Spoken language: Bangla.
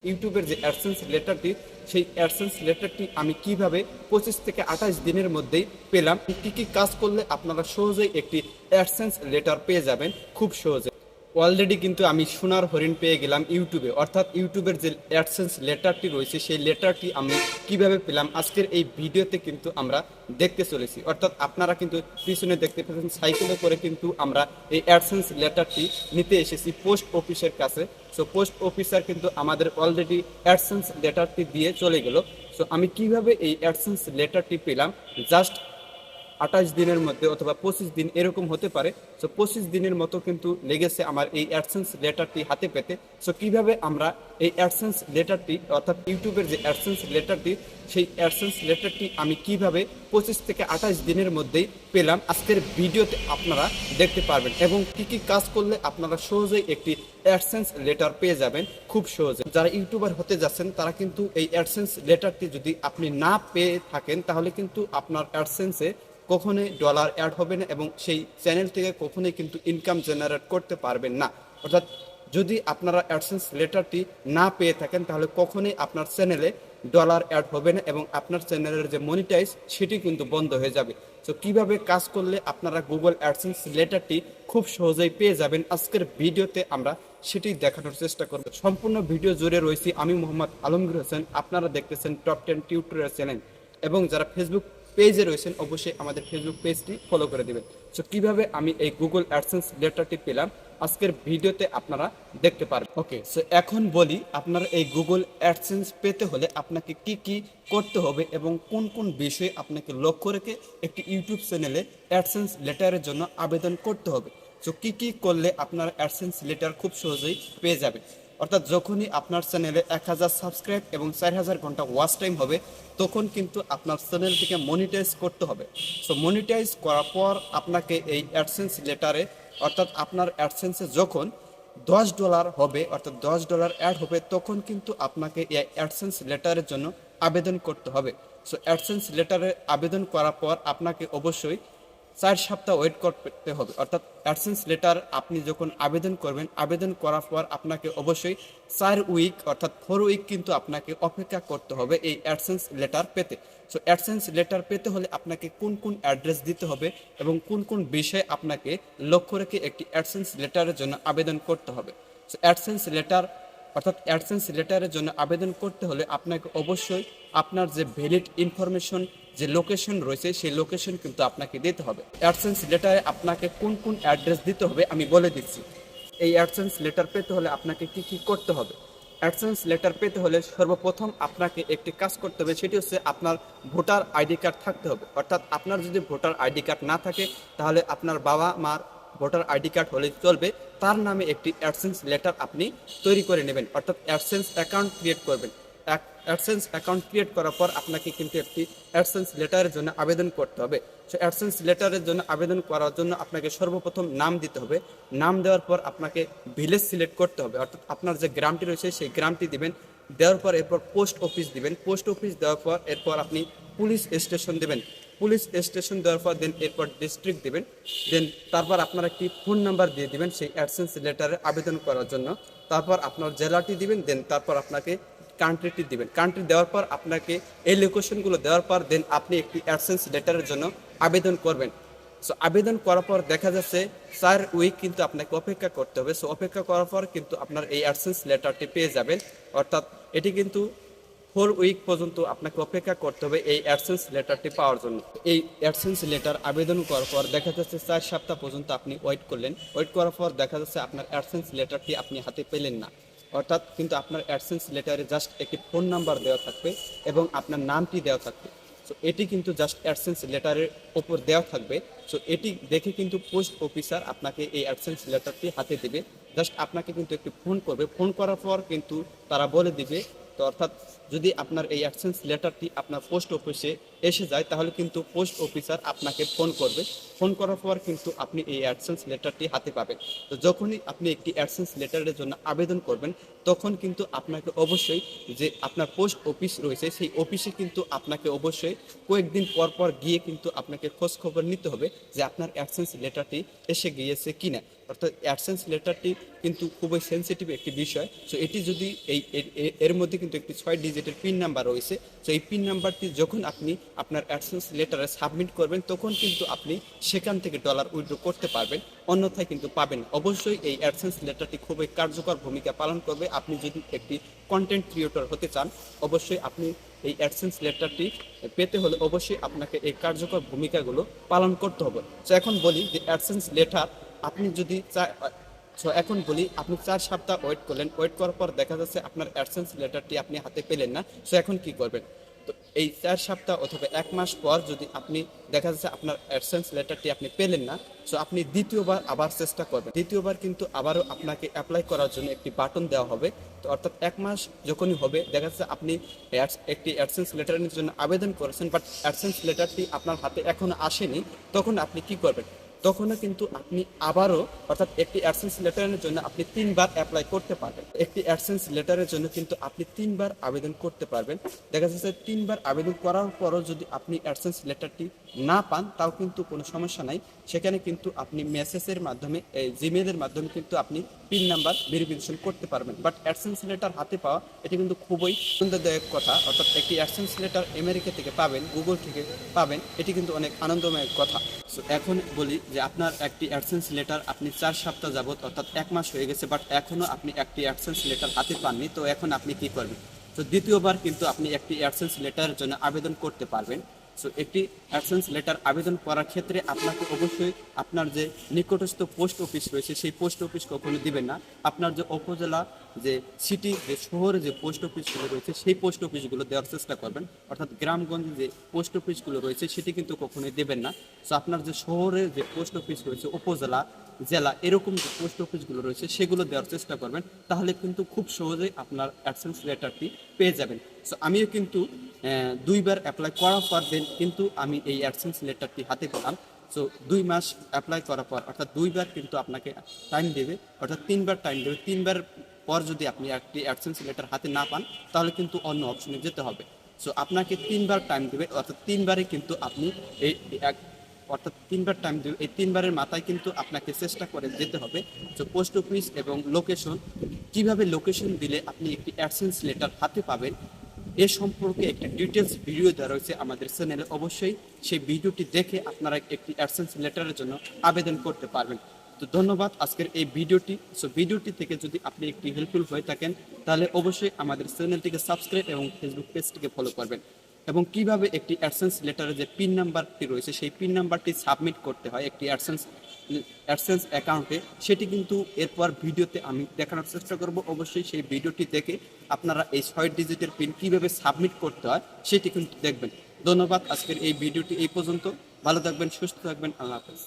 ইউটিউবের যে অ্যাডসেন্স লেটারটি, সেই অ্যাডসেন্স লেটারটি আমি কিভাবে 25 থেকে 28 দিনের মধ্যেই পেলাম, কি কি কাজ করলে আপনারা সহজেই একটি অ্যাডসেন্স লেটার পেয়ে যাবেন খুব সহজে। অলরেডি কিন্তু আমি সোনার হরিণ পেয়ে গেলাম ইউটিউবে, অর্থাৎ ইউটিউবের যে অ্যাডসেন্স লেটারটি রয়েছে সেই লেটারটি আমি কিভাবে পেলাম আজকের এই ভিডিওতে কিন্তু আমরা দেখতে চলেছি। অর্থাৎ আপনারা কিন্তু পিছনে দেখতে পাচ্ছেন সাইকেলে করে কিন্তু আমরা এই অ্যাডসেন্স লেটারটি নিতে এসেছি পোস্ট অফিসের কাছে। সো পোস্ট অফিসার কিন্তু আমাদের অলরেডি অ্যাডসেন্স লেটারটি দিয়ে চলে গেল। সো আমি কিভাবে এই অ্যাডসেন্স লেটারটি পেলাম, জাস্ট 28 দিনের মধ্যে অথবা 25 দিন এরকম হতে পারে। সো 25 দিনের মতো কিন্তু লেগেছে আমার এই অ্যাডসেন্স লেটারটি হাতে পেতে। সো কিভাবে আমরা এই অ্যাডসেন্স লেটারটি, অর্থাৎ ইউটিউবের যে অ্যাডসেন্স লেটারটি, সেই অ্যাডসেন্স লেটারটি আমি কিভাবে 25 থেকে 28 দিনের মধ্যেই পেলাম আজকের ভিডিওতে আপনারা দেখতে পারবেন, এবং কি কি কাজ করলে আপনারা সহজেই একটি অ্যাডসেন্স লেটার পেয়ে যাবেন খুব সহজে। যারা ইউটিউবার হতে যাচ্ছেন তারা কিন্তু এই অ্যাডসেন্স লেটারটি যদি আপনি না পেয়ে থাকেন তাহলে কিন্তু আপনার অ্যাডসেন্সে কখনোই ডলার অ্যাড হবে না এবং সেই চ্যানেল থেকে কখনোই কিন্তু ইনকাম জেনারেট করতে পারবেন না। অর্থাৎ যদি আপনারা অ্যাডসেন্স লেটারটি না পেয়ে থাকেন তাহলে কখনোই আপনার চ্যানেলে ডলার অ্যাড হবে না এবং আপনার চ্যানেলের যে মনিটাইজ সেটি কিন্তু বন্ধ হয়ে যাবে। তো কিভাবে কাজ করলে আপনারা গুগল অ্যাডসেন্স লেটারটি খুব সহজেই পেয়ে যাবেন আজকের ভিডিওতে আমরা সেটি দেখানোর চেষ্টা করব। সম্পূর্ণ ভিডিও জুড়ে রয়েছি আমি মোহাম্মদ আলমগীর হোসেন, আপনারা দেখতেছেন টপ 10 টিউটোরিয়াল চ্যানেল, এবং যারা ফেসবুক পেজে রয়েছেন অবশ্যই আমাদের ফেসবুক পেজটি ফলো করে দেবেন। সো কিভাবে আমি এই গুগল অ্যাডসেন্স লেটারটি পেলাম আজকের ভিডিওতে আপনারা দেখতে পারবেন। ওকে, সো এখন বলি আপনারা এই গুগল অ্যাডসেন্স পেতে হলে আপনাকে কি কি করতে হবে এবং কোন কোন বিষয়ে আপনাকে লক্ষ্য রেখে একটি ইউটিউব চ্যানেলে অ্যাডসেন্স লেটারের জন্য আবেদন করতে হবে। সো কি কি করলে আপনার অ্যাডসেন্স লেটার খুব সহজেই পেয়ে যাবে। অর্থাৎ যখনই আপনার চ্যানেলে 1000 সাবস্ক্রাইব এবং 4000 ঘন্টা ওয়াচ টাইম হবে তখন কিন্তু আপনার চ্যানেলটিকে মনিটাইজ করতে হবে। সো মনিটাইজ করার পর আপনাকে এই অ্যাডসেন্স লেটারে, অর্থাৎ আপনার অ্যাডসেন্সে যখন $10 হবে, অর্থাৎ $10 অ্যাড হবে, তখন কিন্তু আপনাকে এই অ্যাডসেন্স লেটারের জন্য আবেদন করতে হবে। সো অ্যাডসেন্স লেটারে আবেদন করার পর আপনাকে অবশ্যই 4 সপ্তাহ ওয়েট করতে হবে। অর্থাৎ অ্যাডসেন্স লেটার আপনি যখন আবেদন করবেন, আবেদন করার পর আপনাকে অবশ্যই 4 উইক অর্থাৎ 4 উইক কিন্তু আপনাকে অপেক্ষা করতে হবে এই অ্যাডসেন্স লেটার পেতে। সো অ্যাডসেন্স লেটার পেতে হলে আপনাকে কোন কোন অ্যাড্রেস দিতে হবে এবং কোন কোন বিষয়ে আপনাকে লক্ষ্য রেখে একটি অ্যাডসেন্স লেটারের জন্য আবেদন করতে হবে। সো অ্যাডসেন্স লেটার, অর্থাৎ অ্যাডসেন্স লেটারের জন্য আবেদন করতে হলে আপনাকে অবশ্যই আপনার যে ভ্যালিড ইনফরমেশন, যে লোকেশন রয়েছে সেই লোকেশন কিন্তু আপনাকে দিতে হবে। অ্যাডসেন্স লেটারে আপনাকে কোন কোন অ্যাড্রেস দিতে হবে আমি বলে দিচ্ছি। এই অ্যাডসেন্স লেটার পেতে হলে আপনাকে কি কি করতে হবে। অ্যাডসেন্স লেটার পেতে হলে সর্বপ্রথম আপনাকে একটি কাজ করতে হবে, সেটি হচ্ছে আপনার ভোটার আইডি কার্ড থাকতে হবে। অর্থাৎ আপনার যদি ভোটার আইডি কার্ড না থাকে তাহলে আপনার বাবা মার ভোটার আইডি কার্ড হলে চলবে, তার নামে একটি অ্যাডসেন্স লেটার আপনি তৈরি করে নেবেন, অর্থাৎ অ্যাডসেন্স অ্যাকাউন্ট ক্রিয়েট করবেন। অ্যাডসেন্স অ্যাকাউন্ট ক্রিয়েট করার পর আপনাকে কিন্তু একটি অ্যাডসেন্স লেটারের জন্য আবেদন করতে হবে। সো অ্যাডসেন্স লেটারের জন্য আবেদন করার জন্য আপনাকে সর্বপ্রথম নাম দিতে হবে। নাম দেওয়ার পর আপনাকে ভিলেজ সিলেক্ট করতে হবে, অর্থাৎ আপনার যে গ্রামটি রয়েছে সেই গ্রামটি দিবেন। দেওয়ার পর এরপর পোস্ট অফিস দিবেন। পোস্ট অফিস দেওয়ার পর এরপর আপনি পুলিশ স্টেশন দেবেন। পুলিশ স্টেশন দেওয়ার পর দেন এরপর ডিস্ট্রিক্ট দেবেন। দেন তারপর আপনার একটি ফোন নাম্বার দিয়ে দিবেন সেই অ্যাডসেন্স লেটারে আবেদন করার জন্য। তারপর আপনার জেলাটি দিবেন, দেন তারপর আপনাকে কান্ট্রিটি দিবেন। কান্ট্রি দেওয়ার পর আপনাকে এই লোকেশনগুলো দেওয়ার পর দেন আপনি একটি অ্যাডসেন্স লেটারের জন্য আবেদন করবেন। সো আবেদন করার পর দেখা যাচ্ছে 4 উইক কিন্তু আপনাকে অপেক্ষা করতে হবে। সো অপেক্ষা করার পর কিন্তু আপনার এই অ্যাডসেন্স লেটারটি পেয়ে যাবেন। অর্থাৎ এটি কিন্তু 4 উইক পর্যন্ত আপনাকে অপেক্ষা করতে হবে এই অ্যাডসেন্স লেটারটি পাওয়ার জন্য। এই অ্যাডসেন্স লেটার আবেদন করার পর দেখা যাচ্ছে 4 সপ্তাহ পর্যন্ত আপনি ওয়েট করলেন। ওয়েট করার পর দেখা যাচ্ছে আপনার অ্যাডসেন্স লেটারটি আপনি হাতে পেলেন না। অর্থাৎ কিন্তু আপনার অ্যাডসেন্স লেটারে জাস্ট একটি ফোন নাম্বার দেওয়া থাকবে এবং আপনার নামটি দেওয়া থাকবে। সো এটি কিন্তু জাস্ট অ্যাডসেন্স লেটারের ওপর দেওয়া থাকবে। সো এটি দেখে কিন্তু পোস্ট অফিসার আপনাকে এই অ্যাডসেন্স লেটারটি হাতে দেবে। জাস্ট আপনাকে কিন্তু একটু ফোন করবে। ফোন করার পর কিন্তু তারা বলে দিবে। তো অর্থাৎ যদি আপনার এই অ্যাডসেন্স লেটারটি আপনার পোস্ট অফিসে এসে যায় তাহলে কিন্তু পোস্ট অফিসার আপনাকে ফোন করবে। ফোন করার পর কিন্তু আপনি এই অ্যাডসেন্স লেটারটি হাতে পাবেন। তো যখনই আপনি একটি অ্যাডসেন্স লেটারের জন্য আবেদন করবেন তখন কিন্তু আপনাকে অবশ্যই যে আপনার পোস্ট অফিস রয়েছে সেই অফিসে কিন্তু আপনাকে অবশ্যই কয়েকদিন পর পর গিয়ে কিন্তু আপনাকে খোঁজ খবর নিতে হবে যে আপনার অ্যাডসেন্স লেটারটি এসে গিয়েছে কিনা। অর্থাৎ অ্যাডসেন্স লেটারটি কিন্তু খুবই সেন্সিটিভ একটি বিষয়। সো এটি যদি এর মধ্যে কিন্তু একটি 6 ডিজিটের পিন নাম্বার রয়েছে। সো এই পিন নাম্বারটি যখন আপনি আপনার অ্যাডসেন্স লেটারে সাবমিট করবেন তখন কিন্তু আপনি সেখান থেকে ডলার উইথড্র করতে পারবেন, অন্যথায় কিন্তু পাবেন। অবশ্যই এই অ্যাডসেন্স লেটারটি খুবই কার্যকর ভূমিকা পালন করবে। আপনি যদি একটি কন্টেন্ট ক্রিয়েটর হতে চান, অবশ্যই আপনি এই অ্যাডসেন্স লেটারটি পেতে হলে অবশ্যই আপনাকে এই কার্যকর ভূমিকাগুলো পালন করতে হবে। সো এখন বলি যে অ্যাডসেন্স লেটার আপনি যদি এখন বলি আপনি 4 সপ্তাহ ওয়েট করলেন, ওয়েট করার পর দেখা যাচ্ছে আপনার অ্যাডসেন্স লেটারটি আপনি হাতে পেলেন না। সো এখন কি করবেন? তো এই 4 সপ্তাহ অথবা 1 মাস পর যদি আপনি দেখা যাচ্ছে আপনার অ্যাডসেন্স লেটারটি আপনি পেলেন না, সো আপনি দ্বিতীয়বার আবার চেষ্টা করবেন। দ্বিতীয়বার কিন্তু আবারও আপনাকে অ্যাপ্লাই করার জন্য একটি বাটন দেওয়া হবে। তো অর্থাৎ 1 মাস যখনই হবে দেখা যাচ্ছে আপনি একটি অ্যাডসেন্স লেটারের জন্য আবেদন করেছেন, বাট অ্যাডসেন্স লেটারটি আপনার হাতে এখনো আসেনি, তখন আপনি কি করবেন? তখনও কিন্তু আপনি আবারও অর্থাৎ একটি অ্যাডসেন্স লেটারের জন্য আপনি 3বার অ্যাপ্লাই করতে পারবেন। একটি অ্যাডসেন্স লেটারের জন্য কিন্তু আপনি 3বার আবেদন করতে পারবেন। দেখা যাচ্ছে 3বার আবেদন করার পরও যদি আপনি অ্যাডসেন্স লেটারটি না পান তাও কিন্তু কোনো সমস্যা নাই। সেখানে কিন্তু আপনি মেসেজের মাধ্যমে জিমেলের মাধ্যমে কিন্তু আপনি পিন নাম্বার ভেরিফিকেশন করতে পারবেন। বাট অ্যাডসেন্স লেটার হাতে পাওয়া এটি কিন্তু খুবই আনন্দদায়ক কথা। অর্থাৎ একটি অ্যাডসেন্স লেটার আমেরিকা থেকে পাবেন, গুগল থেকে পাবেন, এটি কিন্তু অনেক আনন্দময় কথা। সো এখন বলি যে আপনার একটি অ্যাডসেন্স লেটার আপনি 4 সপ্তাহ যাবত অর্থাৎ 1 মাস হয়ে গেছে, বাট এখনও আপনি একটি অ্যাডসেন্স লেটার হাতে পাননি। তো এখন আপনি কি করবেন? তো দ্বিতীয়বার কিন্তু আপনি একটি অ্যাডসেন্স লেটারের জন্য আবেদন করতে পারবেন। সো একটি অ্যাডসেন্স লেটার আবেদন করার ক্ষেত্রে আপনাকে অবশ্যই আপনার যে নিকটস্থ পোস্ট অফিস রয়েছে সেই পোস্ট অফিস কখনো দিবেন না। আপনার যে উপজেলা, যে সিটি, যে শহরে যে পোস্ট অফিসগুলো রয়েছে সেই পোস্ট অফিসগুলো দেওয়ার চেষ্টা করবেন। অর্থাৎ গ্রামগঞ্জে যে পোস্ট অফিসগুলো রয়েছে সেটি কিন্তু কখনোই দেবেন না। সো আপনার যে শহরে যে পোস্ট অফিস রয়েছে, উপজেলা, জেলা, এরকম যে পোস্ট অফিসগুলো রয়েছে সেগুলো দেওয়ার চেষ্টা করবেন। তাহলে কিন্তু খুব সহজেই আপনার অ্যাডসেন্স লেটারটি পেয়ে যাবেন। সো আমিও কিন্তু 2বার অ্যাপ্লাই করার পর দেন কিন্তু আমি এই অ্যাডসেন্স লেটারটি হাতে পেলাম। সো 2 মাস অ্যাপ্লাই করার পর অর্থাৎ 2বার কিন্তু আপনাকে টাইম দেবে, অর্থাৎ 3বার টাইম দেবে। 3বার পর যদি আপনি একটি অ্যাডসেন্স লেটার হাতে না পান তাহলে কিন্তু অন্য অপশনে যেতে হবে। সো আপনাকে 3বার টাইম দেবে, অর্থাৎ 3বারে কিন্তু আপনি অর্থাৎ 3বার টাইম দেবে। এই 3বারের মাথায় কিন্তু আপনাকে চেষ্টা করে যেতে হবে। সো পোস্ট অফিস এবং লোকেশন, কিভাবে লোকেশন দিলে আপনি একটি অ্যাডসেন্স লেটার হাতে পাবেন এ সম্পর্কে একটা ডিটেলস ভিডিও দেওয়া রয়েছে আমাদের চ্যানেলে। অবশ্যই সেই ভিডিওটি দেখে আপনারা একটি অ্যাডসেন্স লেটারের জন্য আবেদন করতে পারবেন। তো ধন্যবাদ আজকের এই ভিডিওটি। সো ভিডিওটি থেকে যদি আপনি একটি হেল্পফুল হয়ে থাকেন তাহলে অবশ্যই আমাদের চ্যানেলটিকে সাবস্ক্রাইব এবং ফেসবুক পেজটিকে ফলো করবেন। এবং কিভাবে একটি অ্যাডসেন্স লেটারে যে পিন নাম্বারটি রয়েছে সেই পিন নাম্বারটি সাবমিট করতে হয় একটি অ্যাডসেন্স অ্যাকাউন্টে, সেটি কিন্তু এরপর ভিডিওতে আমি দেখানোর চেষ্টা করব। অবশ্যই সেই ভিডিওটি দেখে আপনারা এই 6 ডিজিটের পিন কিভাবে সাবমিট করতে হয় সেটি কিন্তু দেখবেন। ধন্যবাদ আজকের এই ভিডিওটি এই পর্যন্ত। ভালো থাকবেন, সুস্থ থাকবেন, আল্লাহ হাফেজ।